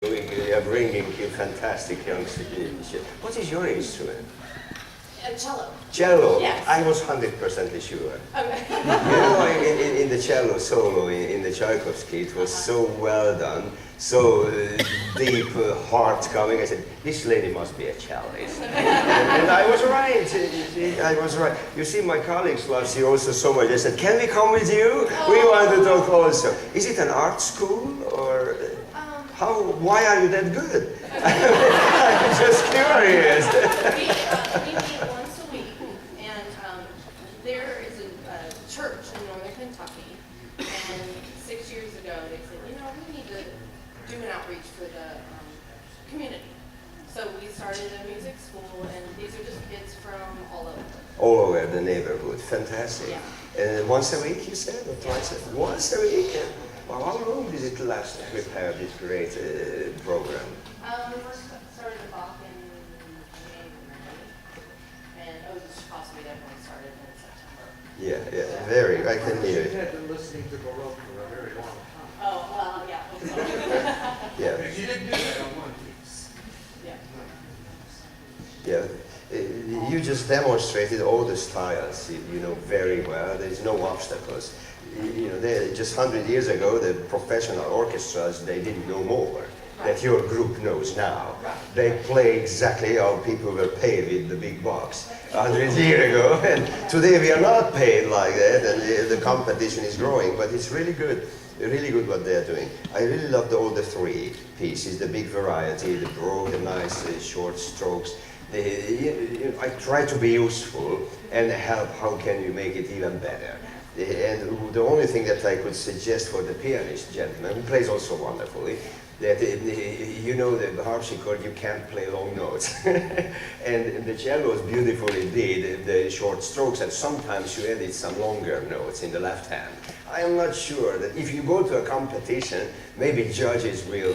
We are bringing you fantastic youngsters. What is your instrument? Cello. Cello? Yes. I was 100% sure. Okay. You know, in the cello solo in the Tchaikovsky, it was so well done, so deep, heart coming. I said, this lady must be a cellist. And I was right. I was right. You see, my colleagues last year also so much. They said, can we come with you? Oh. We want to talk also. Is it an art school or how? Why are you that good? I'm just curious. We meet once a week, and there is a church in northern Kentucky, and 6 years ago they said, you know, we need to do an outreach for the community. So we started a music school, and these are just kids from all over. All over the neighborhood. Fantastic. Yeah. Once a week, you said, or twice a week? Once a week? Well, how long did it last to prepare this great program? We first started the Bach in January, and this possibly definitely started in September. Yeah, very. I can hear You it. had been listening to Baroque for a very long time. Oh, well, yeah. Yeah, You didn't do that on one piece. Yeah. yeah. You just demonstrated all the styles, you know, very well. There's no obstacles. You know, just 100 years ago, the professional orchestras, they didn't know more that your group knows now. They play exactly how people were paid with the big bucks 100 years ago, and today we are not paid like that, and the competition is growing, but it's really good what they're doing. I really loved all the three pieces, the big variety, the broad, the nice short strokes. I try to be useful and help how can you make it even better. And the only thing that I could suggest for the pianist gentleman, who plays also wonderfully, that you know the harpsichord, you can't play long notes. And the cellos beautifully did the short strokes, and sometimes you edit some longer notes in the left hand. I am not sure that if you go to a competition, maybe judges will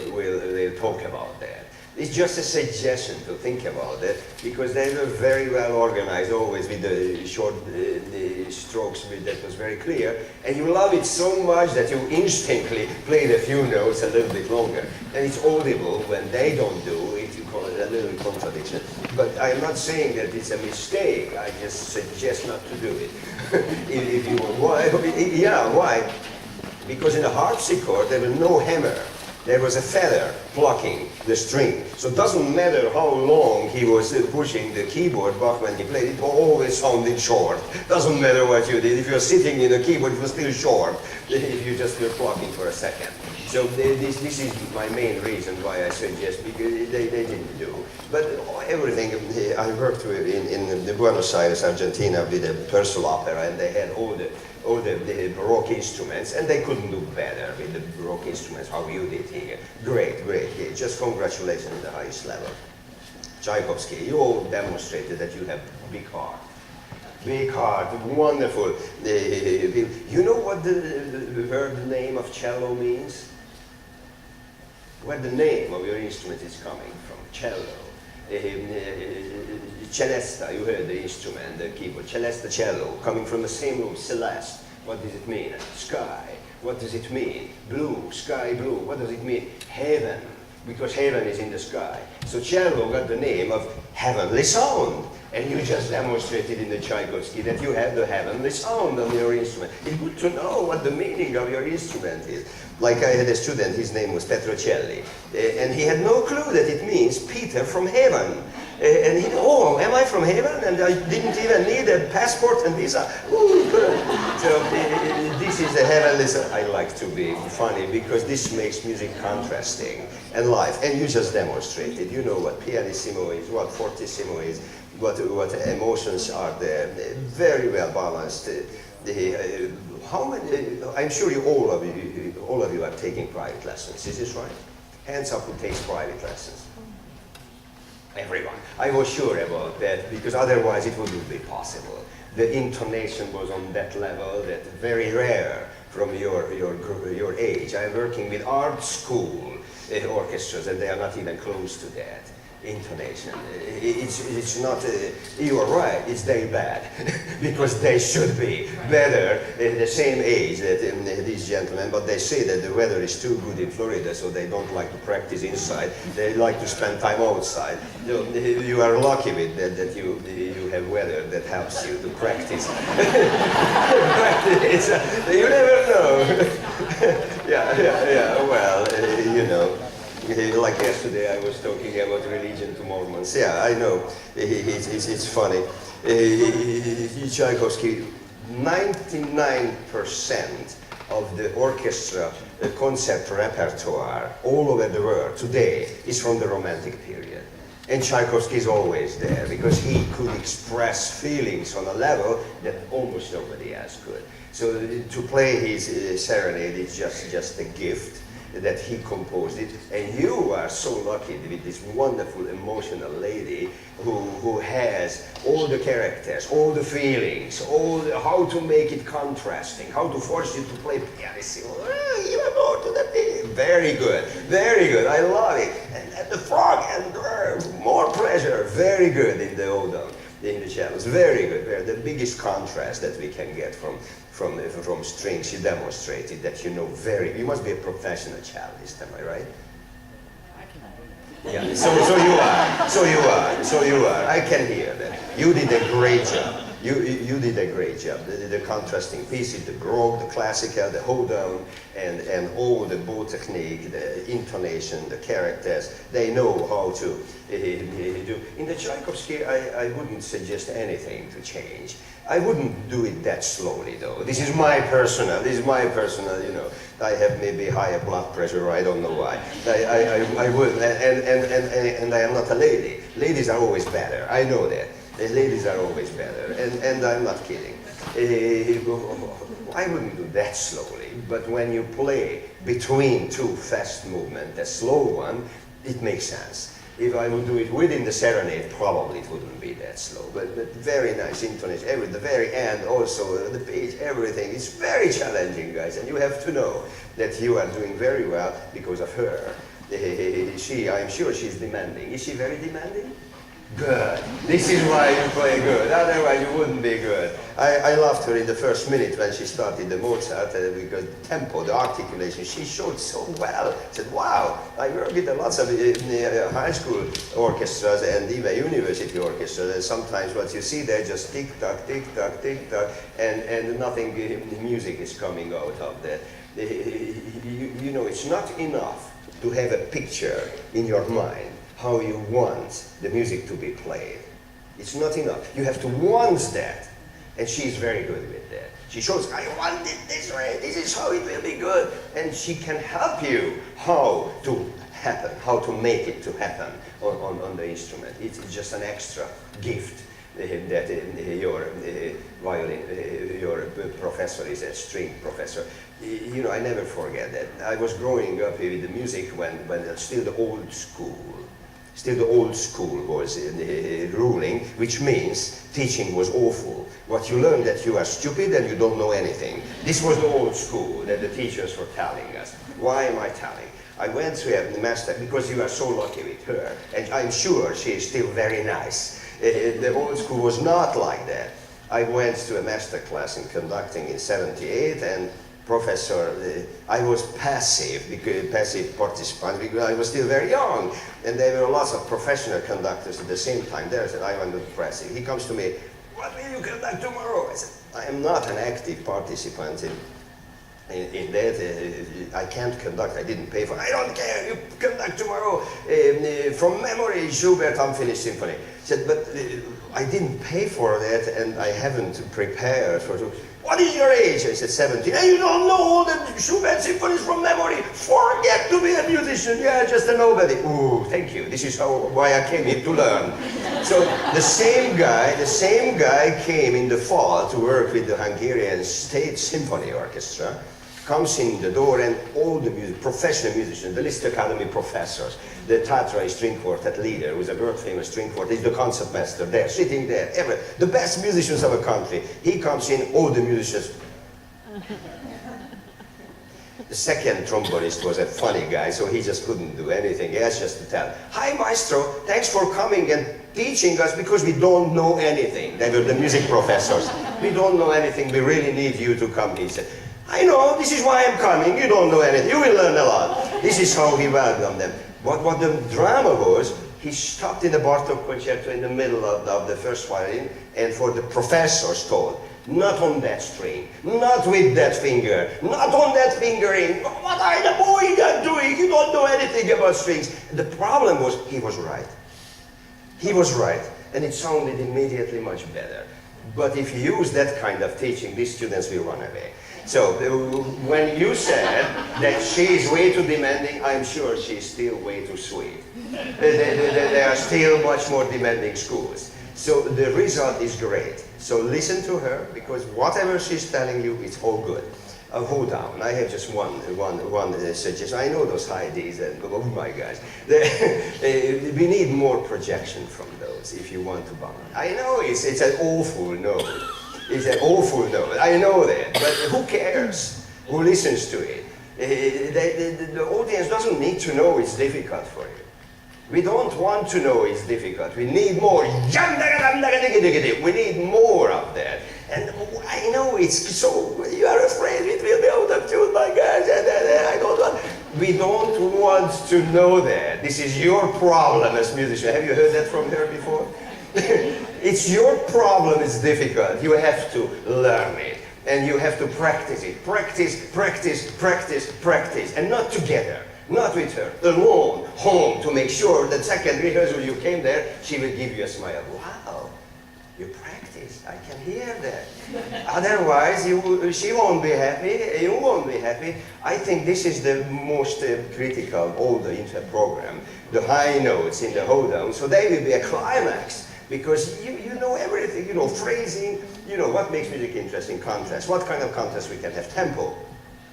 talk about that. It's just a suggestion to think about it, because they were very well organized, always with the short the strokes that was very clear, and you love it so much that you instantly played a few notes a little bit longer. And it's audible when they don't do it, you call it a little contradiction. But I'm not saying that it's a mistake, I just suggest not to do it. If you want. Why? Yeah, why? Because in the harpsichord there was no hammer. There was a feather plucking the string. So it doesn't matter how long he was pushing the keyboard Bach when he played, it always sounded short. Doesn't matter what you did. If you're sitting in a keyboard, it was still short if you just were plucking for a second. So this is my main reason why I suggest, because they didn't do. But everything, I worked in Buenos Aires, Argentina with the Purcell Opera, and they had all the Baroque instruments, and they couldn't do better with the Baroque instruments, how you did here. Great, great, great. Just congratulations at the highest level. Tchaikovsky, you all demonstrated that you have big heart. Big heart, wonderful. You know what the word name of cello means? Where the name of your instrument is coming from, cello. Celesta, you heard the instrument, the keyboard. Celesta, cello, coming from the same root, celeste. What does it mean? Sky. What does it mean? Blue, sky blue. What does it mean? Heaven, because heaven is in the sky. So cello got the name of heavenly sound. And you just demonstrated in the Tchaikovsky that you have the heavenly sound on your instrument. It's good to know what the meaning of your instrument is. Like I had a student, his name was Petrocelli, and he had no clue that it means Peter from heaven. And he, oh, am I from heaven? And I didn't even need a passport and visa. Ooh, good. So this is the heavenly sound. I like to be funny because this makes music contrasting and live. And you just demonstrated. You know what pianissimo is, what fortissimo is, what emotions are there. Very well balanced. How many? I'm sure all of you are taking private lessons. Is this right? Hands up who takes private lessons. Everyone. I was sure about that, because otherwise it wouldn't be possible. The intonation was on that level, that very rare from your age. I'm working with art school orchestras, and they are not even close to that. intonation. It's not, you are right, it's very bad, because they should be better at the same age that these gentlemen, but they say that the weather is too good in Florida, so they don't like to practice inside, they like to spend time outside. So, you are lucky with that you have weather that helps you to practice. You never know. yeah, well, you know. Like yesterday I was talking about religion to Mormons. Yeah, I know. It's funny. Tchaikovsky, 99% of the orchestra concert repertoire all over the world today is from the Romantic period. And Tchaikovsky is always there because he could express feelings on a level that almost nobody else could. So to play his serenade is just a gift that he composed it, and you are so lucky with this wonderful emotional lady who has all the characters, all the feelings, how to make it contrasting, how to force you to play pianissimo, even more to the beat. Very good, I love it. And the frog and more pleasure, very good in the Odom, in the cellos, very good. The biggest contrast that we can get from strings. You demonstrated that you know you must be a professional cellist, am I right? Yeah, so you are. I can hear that. You did a great job. You did a great job. The contrasting pieces, the Baroque, the classical, the Odom, and all the bow technique, the intonation, the characters, they know how to do. In the Tchaikovsky, I wouldn't suggest anything to change. I wouldn't do it that slowly, though. This is my personal, you know. I have maybe higher blood pressure, I don't know why. I would, and I am not a lady. Ladies are always better, I know that. The ladies are always better, and I'm not kidding. I wouldn't do that slowly, but when you play between two fast movements, a slow one, it makes sense. If I would do it within the serenade, probably it wouldn't be that slow. But very nice intonation. The very end, also the page, everything. It's very challenging, guys, and you have to know that you are doing very well because of her. I'm sure she's demanding. Is she very demanding? Good. This is why you play good. Otherwise you wouldn't be good. I loved her in the first minute when she started the Mozart because the tempo, the articulation, she showed so well. I said, wow, I work with lots of high school orchestras and even university orchestras, and sometimes what you see there just tick-tock, tick-tock, tick-tock, and nothing, music is coming out of that. You know, it's not enough to have a picture in your mind how you want the music to be played. It's not enough. You have to want that. And she's very good with that. She shows, I want it this way, this is how it will be good. And she can help you how to happen, how to make it to happen on the instrument. It's just an extra gift that your violin, your professor is a string professor. You know, I never forget that. I was growing up with the music when still the old school was ruling, which means teaching was awful. What you learned that you are stupid and you don't know anything. This was the old school that the teachers were telling us. Why am I telling? I went to a master because you are so lucky with her, and I'm sure she is still very nice. The old school was not like that. I went to a master class in conducting in '78, and professor, I was passive participant because I was still very young, and there were lots of professional conductors at the same time there. I said, I want to be passive. He comes to me, what will you conduct tomorrow? I said, I am not an active participant in that. I can't conduct, I didn't pay for it. I don't care, you conduct tomorrow. From memory, Schubert Unfinished Symphony. He said, but I didn't pay for that and I haven't prepared for it. What is your age? I said 17. And you don't know all the Schubert symphonies from memory? Forget to be a musician. Yeah, just a nobody. Ooh, thank you. This is why I came here to learn. So the same guy came in the fall to work with the Hungarian State Symphony Orchestra, comes in the door, and all the professional musicians, the Liszt Academy professors, the Tatray string quartet leader, who's a world-famous string quartet, is the concertmaster there, sitting there, the best musicians of a country. He comes in, all the musicians. The second trombonist was a funny guy, so he just couldn't do anything. He has just to tell, "Hi, maestro, thanks for coming and teaching us because we don't know anything." They were the music professors. "We don't know anything, we really need you to come." He said, "I know, this is why I'm coming. You don't know anything, you will learn a lot." This is how he welcomed them. But what the drama was, he stopped in the Bartok concerto in the middle of the first violin, and for the professors told, "Not on that string, not with that finger, not on that fingering. What are the boy doing? You don't know anything about strings." The problem was, he was right. He was right, and it sounded immediately much better. But if you use that kind of teaching, these students will run away. So when you said that she's way too demanding, I'm sure she's still way too sweet. There are still much more demanding schools. So the result is great. So listen to her, because whatever she's telling you, it's all good. Hold down. I have just one suggestion. I know those high Ds, and oh my gosh. We need more projection from those if you want to balance. I know it's an awful note. It's an awful note. I know that, but who cares? Who listens to it? The audience doesn't need to know it's difficult for you. We don't want to know it's difficult. We need more. We need more of that. And I know it's so, you are afraid it will be out of tune, my gosh. I don't want. We don't want to know that. This is your problem as musician. Have you heard that from her before? It's your problem, it's difficult. You have to learn it. And you have to practice it. Practice, practice, practice, practice. And not together. Not with her. Alone, home, to make sure that second rehearsal you came there, she will give you a smile. Wow, you practiced. I can hear that. Otherwise, she won't be happy. You won't be happy. I think this is the most critical of all the inter-program. The high notes in the hold-down. So they will be a climax. Because you know everything, you know phrasing, you know what makes music interesting, contrast, what kind of contrast we can have, tempo.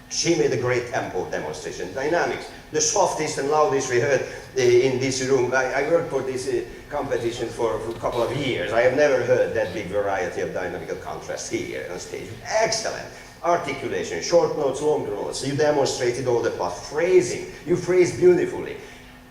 She made a great tempo demonstration, dynamics. The softest and loudest we heard in this room. I worked for this competition for a couple of years. I have never heard that big variety of dynamical contrast here on stage. Excellent. Articulation, short notes, long notes. You demonstrated all the parts. Phrasing, you phrased beautifully.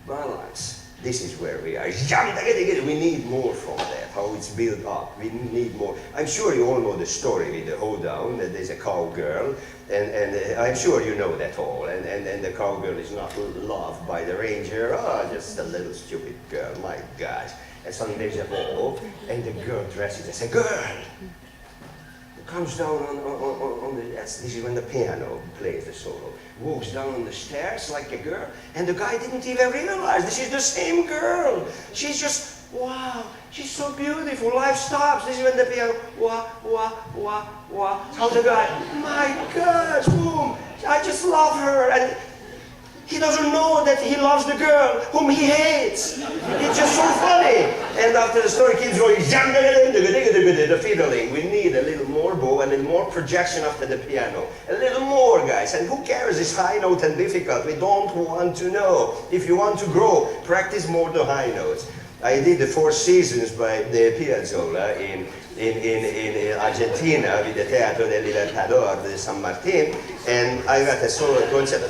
Balance. This is where we are. We need more from that, how it's built up. We need more. I'm sure you all know the story with the hoedown, that there's a cowgirl, and I'm sure you know that all. And the cowgirl is not loved by the ranger. Oh, just a little stupid girl, my gosh. And suddenly there's a ball, and the girl dresses as a girl. Comes down on the, this is when the piano plays the solo, walks down on the stairs like a girl, and the guy didn't even realize this is the same girl. She's just, wow, she's so beautiful, life stops. This is when the piano, wah, wah, wah, wah. How the guy, my gosh, boom, I just love her. And he doesn't know that he loves the girl whom he hates. It's just so funny. And after the story keeps going, the fiddling. We need a little more bow, a little more projection after the piano. A little more, guys. And who cares? It's high note and difficult. We don't want to know. If you want to grow, practice more the high notes. I did the Four Seasons by the Piazzolla in Argentina with the Teatro del Libertador de San Martin, and I got a solo concert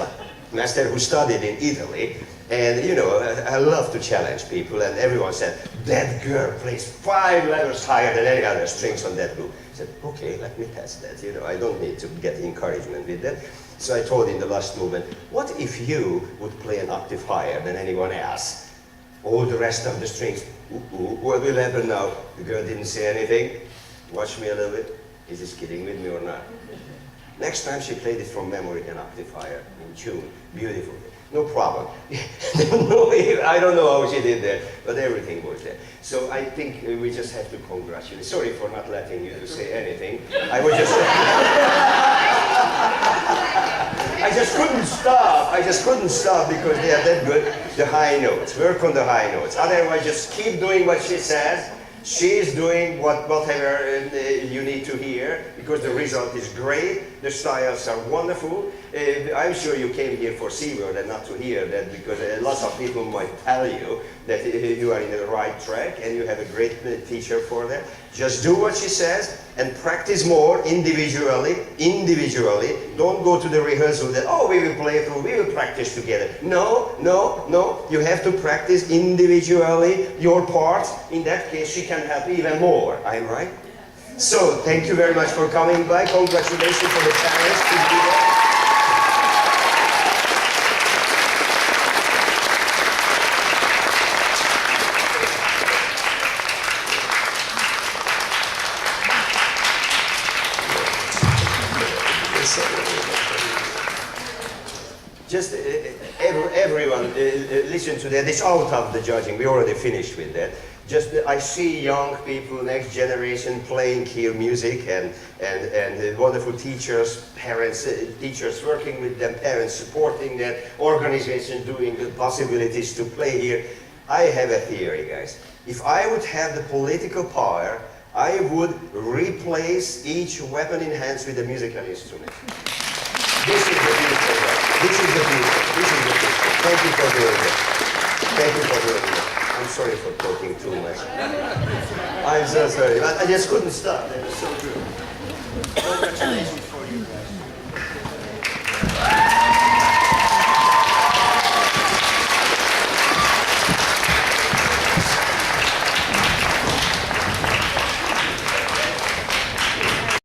master who studied in Italy, and you know, I love to challenge people, and everyone said, that girl plays 5 levels higher than any other strings on that group. I said, okay, let me test that, you know, I don't need to get encouragement with that. So I told in the last movement, what if you would play an octave higher than anyone else? All the rest of the strings, what will happen now? The girl didn't say anything. Watch me a little bit. Is this kidding with me or not? Next time she played it from memory, an octave higher, in tune, beautifully. No problem. I don't know how she did that, but everything was there. So I think we just have to congratulate. Sorry for not letting you say anything. I was just... I just couldn't stop. I just couldn't stop because they are that good. The high notes. Work on the high notes. Otherwise, just keep doing what she says. She is doing whatever you need to hear, because the result is great. The styles are wonderful. I'm sure you came here for Seaward and not to hear that, because lots of people might tell you that you are in the right track and you have a great teacher for that. Just do what she says and practice more individually. Don't go to the rehearsal that, oh, we will play through, we will practice together. No. You have to practice individually your parts. In that case, she can help even more. I'm right? So, thank you very much for coming by. Congratulations for the parents to be there. Just everyone listen to that. It's out of the judging. We already finished with that. Just I see young people, next generation, playing here music, and wonderful teachers, parents, teachers working with them, parents supporting that, organization doing the possibilities to play here. I have a theory, guys. If I would have the political power, I would replace each weapon in hands with a musical instrument. This is the future. This is the future. This is the future. Thank you for doing that. Thank you for doing that. I'm sorry for talking too much. I'm so sorry, but I just couldn't stop. That was so good. Congratulations.